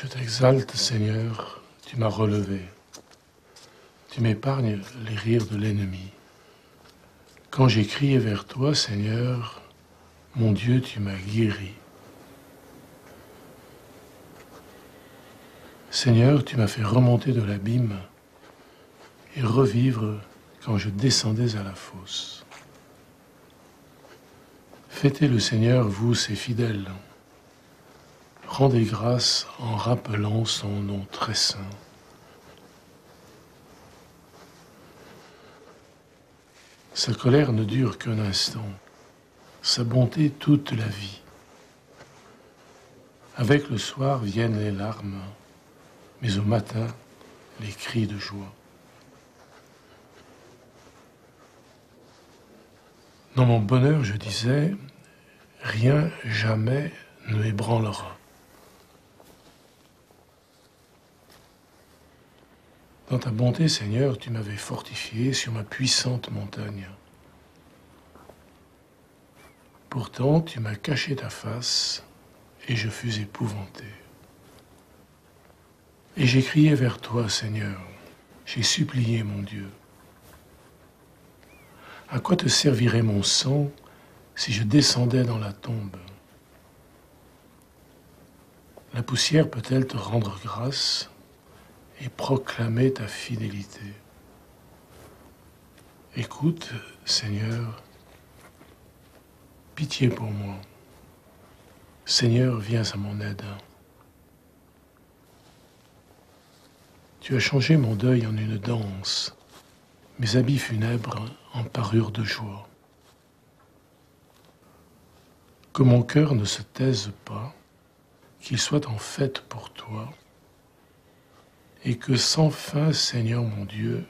Je t'exalte, Seigneur, tu m'as relevé. Tu m'épargnes les rires de l'ennemi. Quand j'ai crié vers toi, Seigneur, mon Dieu, tu m'as guéri. Seigneur, tu m'as fait remonter de l'abîme et revivre quand je descendais à la fosse. Fêtez le Seigneur, vous, ses fidèles. Rendez grâce en rappelant son nom très saint. Sa colère ne dure qu'un instant, sa bonté toute la vie. Avec le soir viennent les larmes, mais au matin, les cris de joie. Dans mon bonheur, je disais, rien jamais ne m'ébranlera. Dans ta bonté, Seigneur, tu m'avais fortifié sur ma puissante montagne. Pourtant, tu m'as caché ta face et je fus épouvanté. Et j'ai crié vers toi, Seigneur, j'ai supplié mon Dieu. À quoi te servirait mon sang si je descendais dans la tombe? La poussière peut-elle te rendre grâce et proclamer ta fidélité? Écoute, Seigneur, pitié pour moi. Seigneur, viens à mon aide. Tu as changé mon deuil en une danse, mes habits funèbres en parure de joie. Que mon cœur ne se taise pas, qu'il soit en fête pour toi, et que sans fin, Seigneur mon Dieu,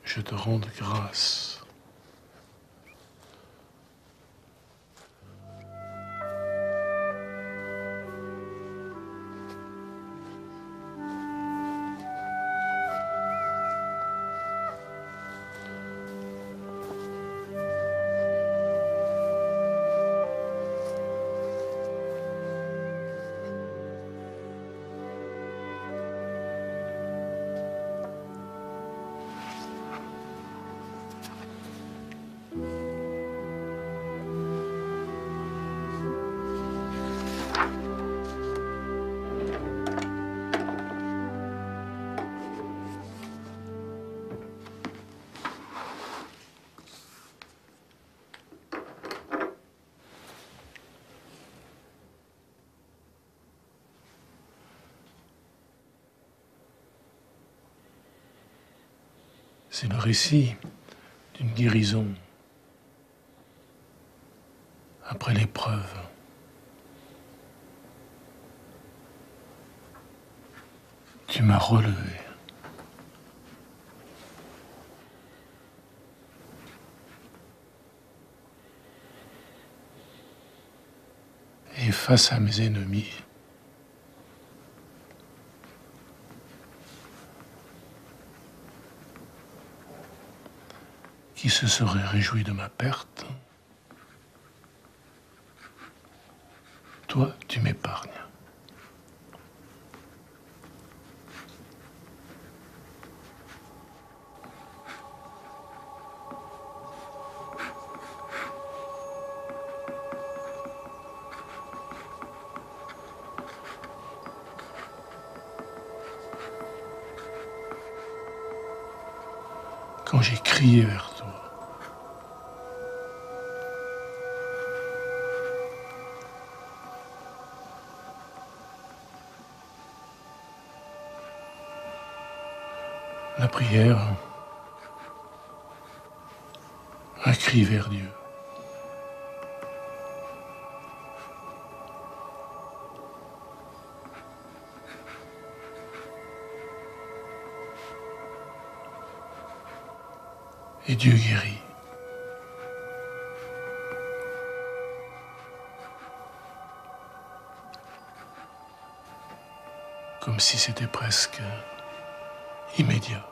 je te rende grâce. C'est le récit d'une guérison après l'épreuve. Tu m'as relevé. Et face à mes ennemis, qui se seraient réjouis de ma perte, toi, tu m'épargnes. Quand j'ai crié vers toi, la prière, un cri vers Dieu. Et Dieu guérit. Comme si c'était presque immédiat.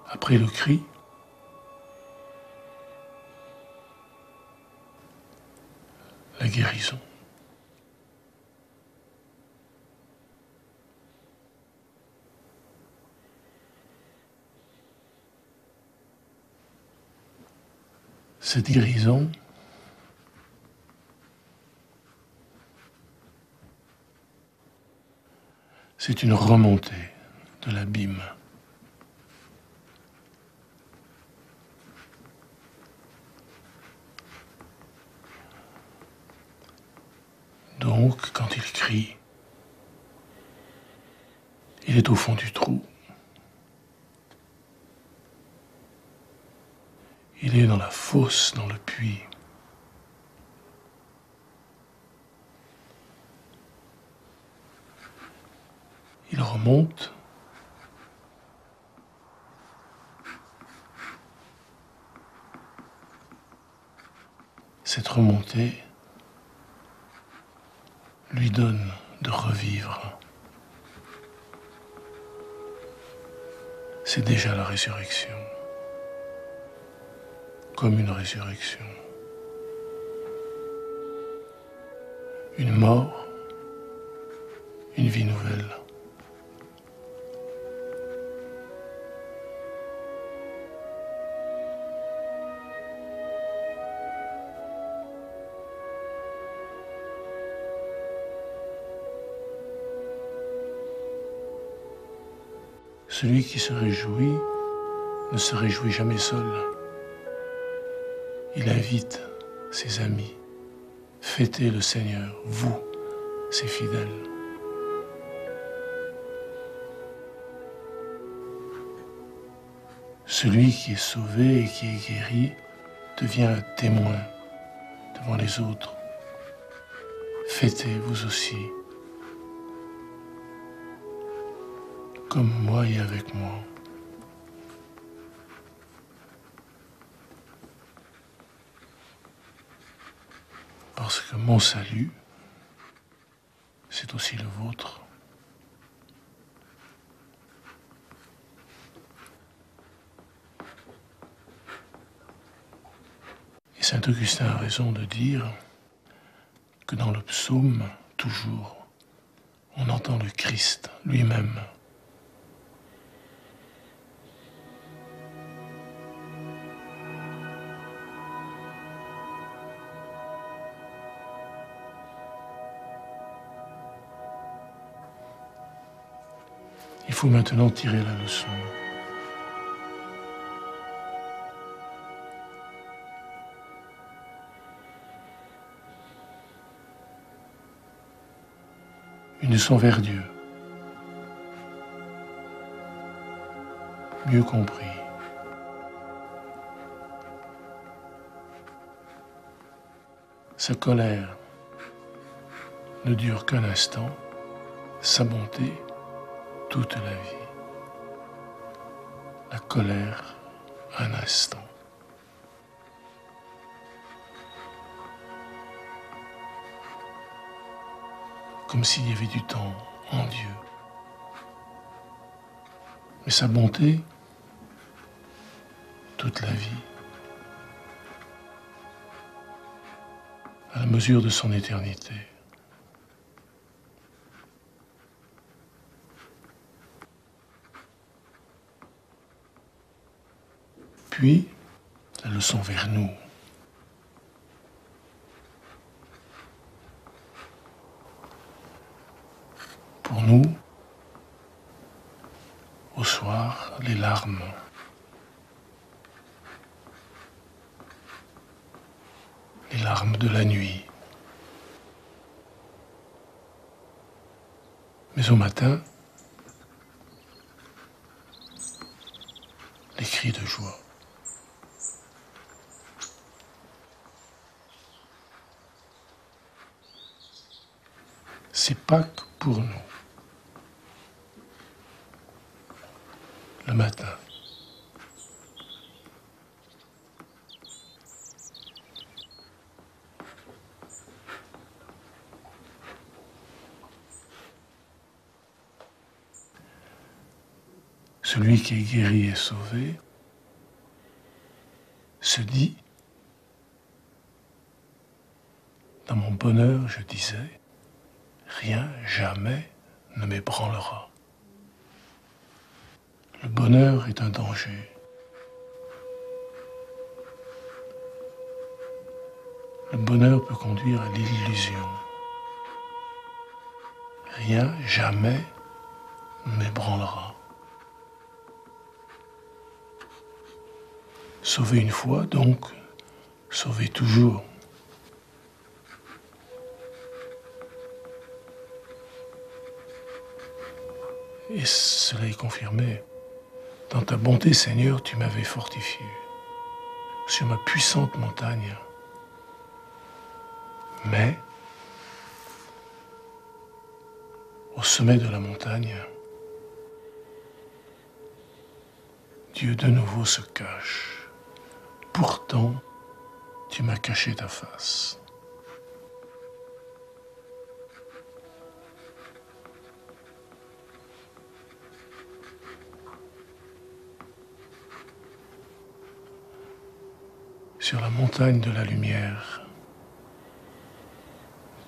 Après le cri, la guérison. Cette guérison, c'est une remontée de l'abîme. Donc, quand il crie, il est au fond du trou. Il est dans la fosse, dans le puits. Il remonte. Cette remontée lui donne de revivre. C'est déjà la résurrection, comme une résurrection. Une mort, une vie nouvelle. Celui qui se réjouit ne se réjouit jamais seul. Il invite ses amis. Fêtez le Seigneur, vous, ses fidèles. Celui qui est sauvé et qui est guéri devient un témoin devant les autres. Fêtez vous aussi, comme moi et avec moi. Parce que mon salut, c'est aussi le vôtre. Et saint Augustin a raison de dire que dans le psaume, toujours, on entend le Christ lui-même. Il faut maintenant tirer la leçon. Une leçon vers Dieu, mieux compris. Sa colère ne dure qu'un instant, sa bonté toute la vie. La colère, un instant. Comme s'il y avait du temps en Dieu. Mais sa bonté, toute la vie. À la mesure de son éternité. Puis, la leçon vers nous. Pour nous, au soir, les larmes. Les larmes de la nuit. Mais au matin, les cris de joie. C'est Pâques pour nous. Le matin. Celui qui est guéri et sauvé se dit, dans mon bonheur, je disais, rien, jamais ne m'ébranlera. Le bonheur est un danger. le bonheur peut conduire à l'illusion. Rien, jamais, ne m'ébranlera. Sauvé une fois, donc, sauvé toujours. Et cela est confirmé. Dans ta bonté, Seigneur, tu m'avais fortifié sur ma puissante montagne. Mais, au sommet de la montagne, Dieu de nouveau se cache. Pourtant, tu m'as caché ta face. Sur la montagne de la lumière,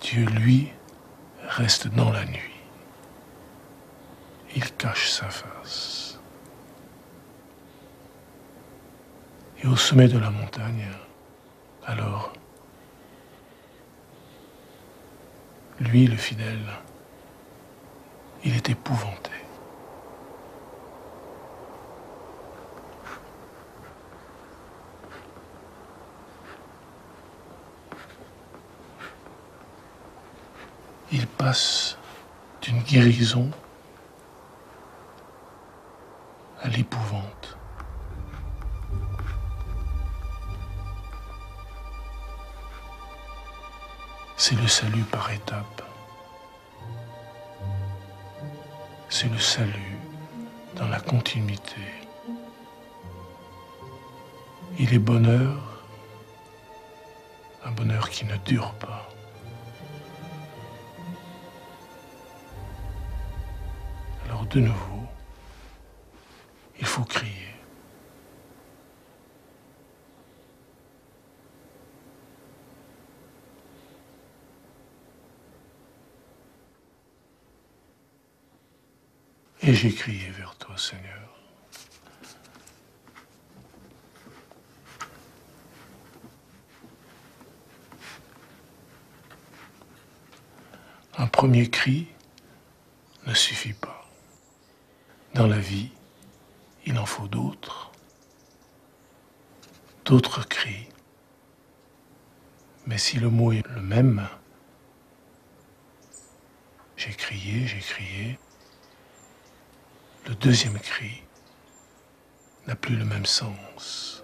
Dieu, lui, reste dans la nuit. Il cache sa face. Et au sommet de la montagne, alors, lui, le fidèle, il est épouvanté. Il passe d'une guérison à l'épouvante. C'est le salut par étapes. C'est le salut dans la continuité. Il est bonheur, un bonheur qui ne dure pas. Alors de nouveau, il faut crier. Et j'ai crié vers toi, Seigneur. Un premier cri ne suffit pas. Dans la vie, il en faut d'autres. D'autres cris. Mais si le mot est le même, j'ai crié, le deuxième cri n'a plus le même sens.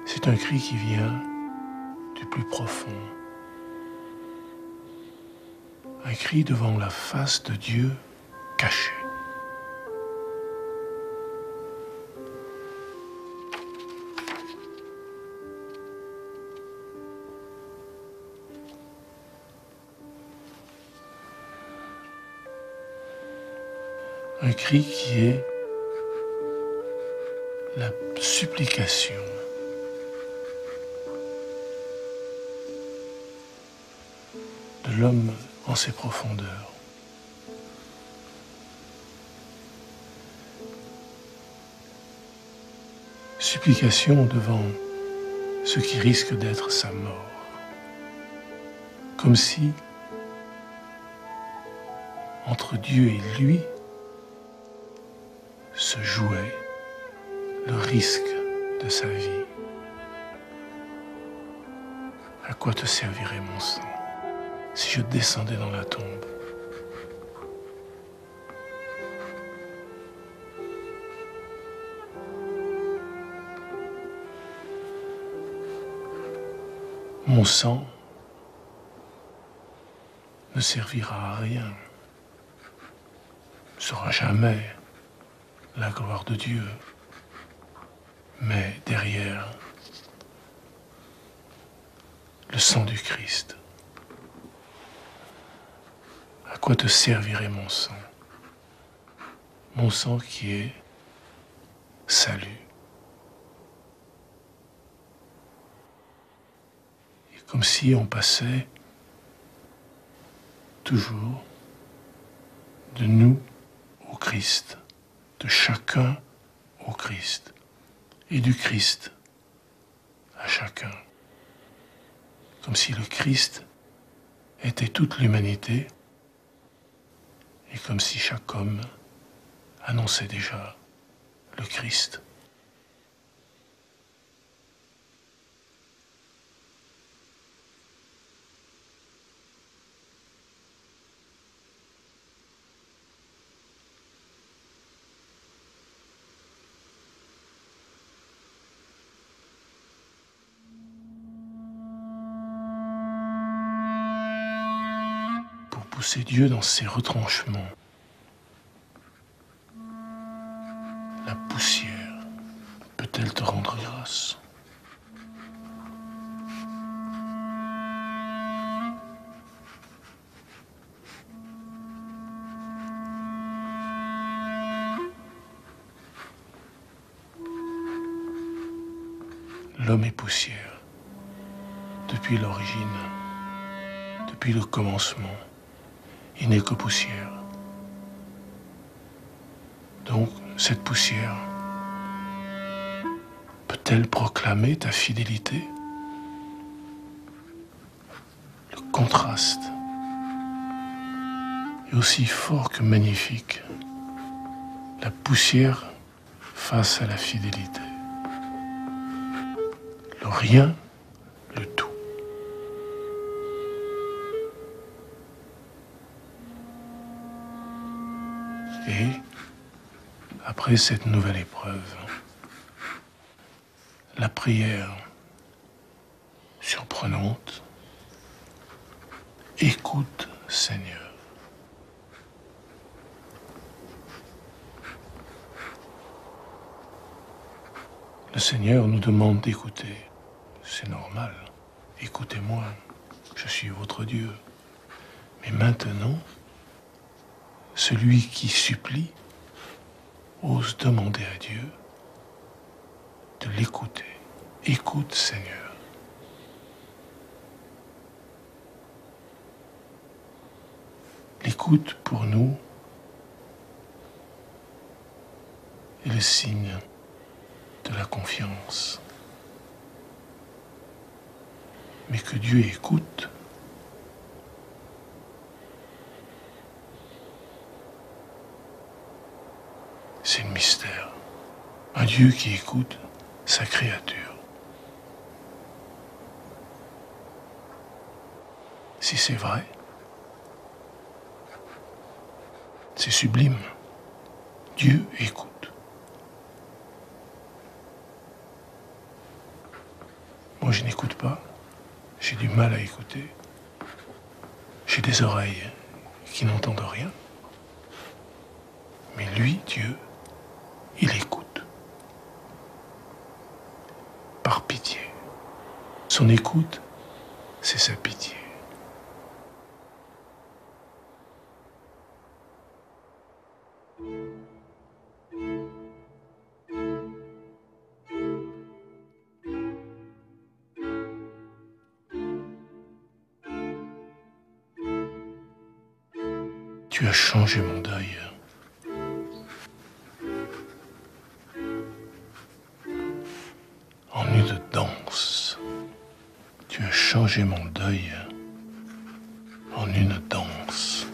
C'est un cri qui vient du plus profond. Un cri devant la face de Dieu caché. Un cri qui est la supplication de l'homme en ses profondeurs. Supplication devant ce qui risque d'être sa mort. Comme si, entre Dieu et lui, se jouait le risque de sa vie. À quoi te servirait mon sang si je descendais dans la tombe? Mon sang ne servira à rien, ne sera jamais la gloire de Dieu. Mais derrière, le sang du Christ. À quoi te servirait mon sang? Mon sang qui est salut. Et comme si on passait toujours de nous au Christ, de chacun au Christ, et du Christ à chacun, comme si le Christ était toute l'humanité et comme si chaque homme annonçait déjà le Christ. Pour pousser Dieu dans ses retranchements, la poussière peut-elle te rendre grâce? L'homme est poussière, depuis l'origine, depuis le commencement, il n'est que poussière. Donc, cette poussière peut-elle proclamer ta fidélité? Le contraste est aussi fort que magnifique. La poussière face à la fidélité. Le rien, le tout. Et après cette nouvelle épreuve, la prière surprenante, écoute Seigneur. Le Seigneur nous demande d'écouter. C'est normal. Écoutez-moi, je suis votre Dieu. Mais maintenant, celui qui supplie ose demander à Dieu de l'écouter. Écoute Seigneur. L'écoute pour nous est le signe de la confiance. Mais que Dieu écoute, c'est le mystère. Un Dieu qui écoute sa créature. Si c'est vrai, c'est sublime. Dieu écoute. Moi, je n'écoute pas. J'ai du mal à écouter. J'ai des oreilles qui n'entendent rien. Mais lui, Dieu, il écoute. Par pitié. Son écoute, c'est sa pitié. Tu as changé mon deuil. En une danse. Tu as changé mon deuil en une danse.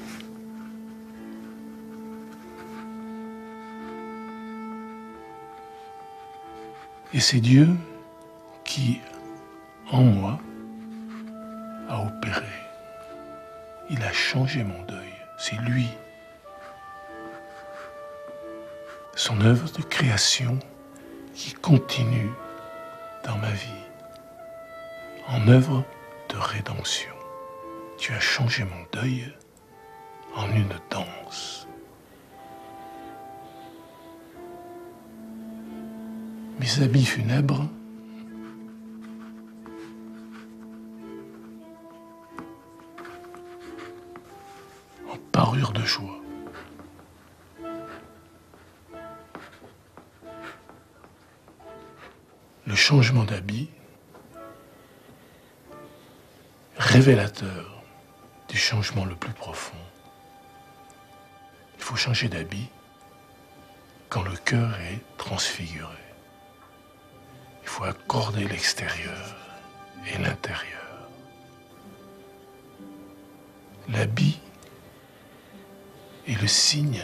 Et c'est Dieu qui, en moi, a opéré. Il a changé mon deuil. C'est lui. Son œuvre de création qui continue dans ma vie. En œuvre de rédemption. Tu as changé mon deuil en une danse. Mes habits funèbres en parure de joie. Le changement d'habit, révélateur du changement le plus profond. Il faut changer d'habit quand le cœur est transfiguré. Il faut accorder l'extérieur et l'intérieur. L'habit est le signe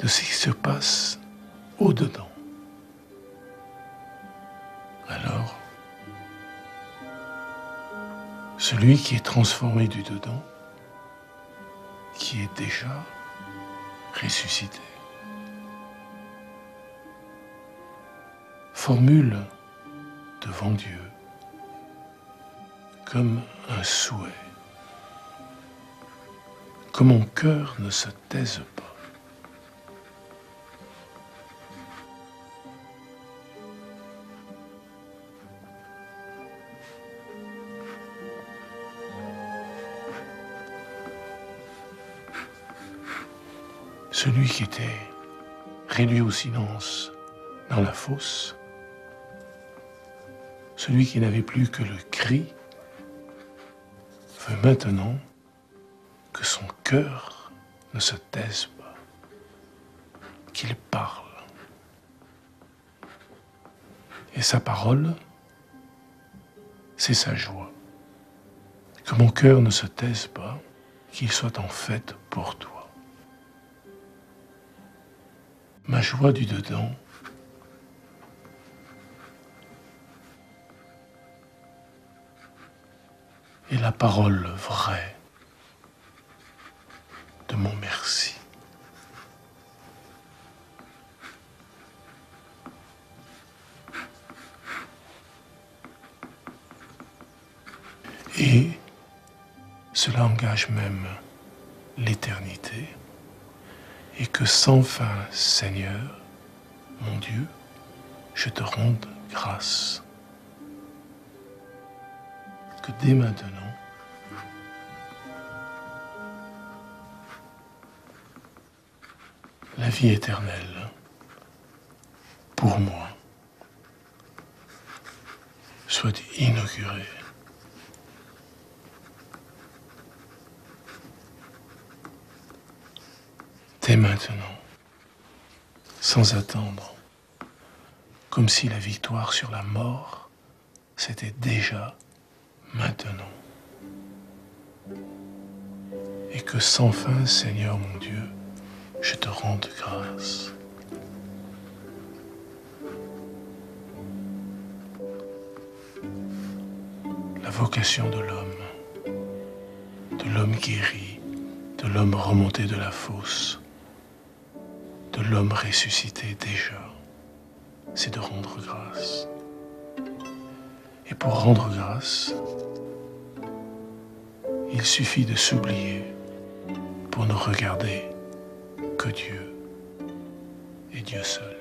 de ce qui se passe au-dedans. Alors, celui qui est transformé du dedans, qui est déjà ressuscité, formule devant Dieu comme un souhait, que mon cœur ne se taise pas. Celui qui était réduit au silence dans la fosse, celui qui n'avait plus que le cri, veut maintenant que son cœur ne se taise pas, qu'il parle. Et sa parole, c'est sa joie. Que mon cœur ne se taise pas, qu'il soit en fait pour toi. Ma joie du dedans est la parole vraie de mon merci. Et cela engage même l'éternité. Et que sans fin, Seigneur, mon Dieu, je te rende grâce. Que dès maintenant, la vie éternelle, pour moi, soit inaugurée. Dès maintenant, sans attendre, comme si la victoire sur la mort, c'était déjà maintenant. Et que sans fin, Seigneur mon Dieu, je te rende grâce. La vocation de l'homme guéri, de l'homme remonté de la fosse, de l'homme ressuscité déjà, c'est de rendre grâce. Et pour rendre grâce, il suffit de s'oublier pour ne regarder que Dieu et Dieu seul.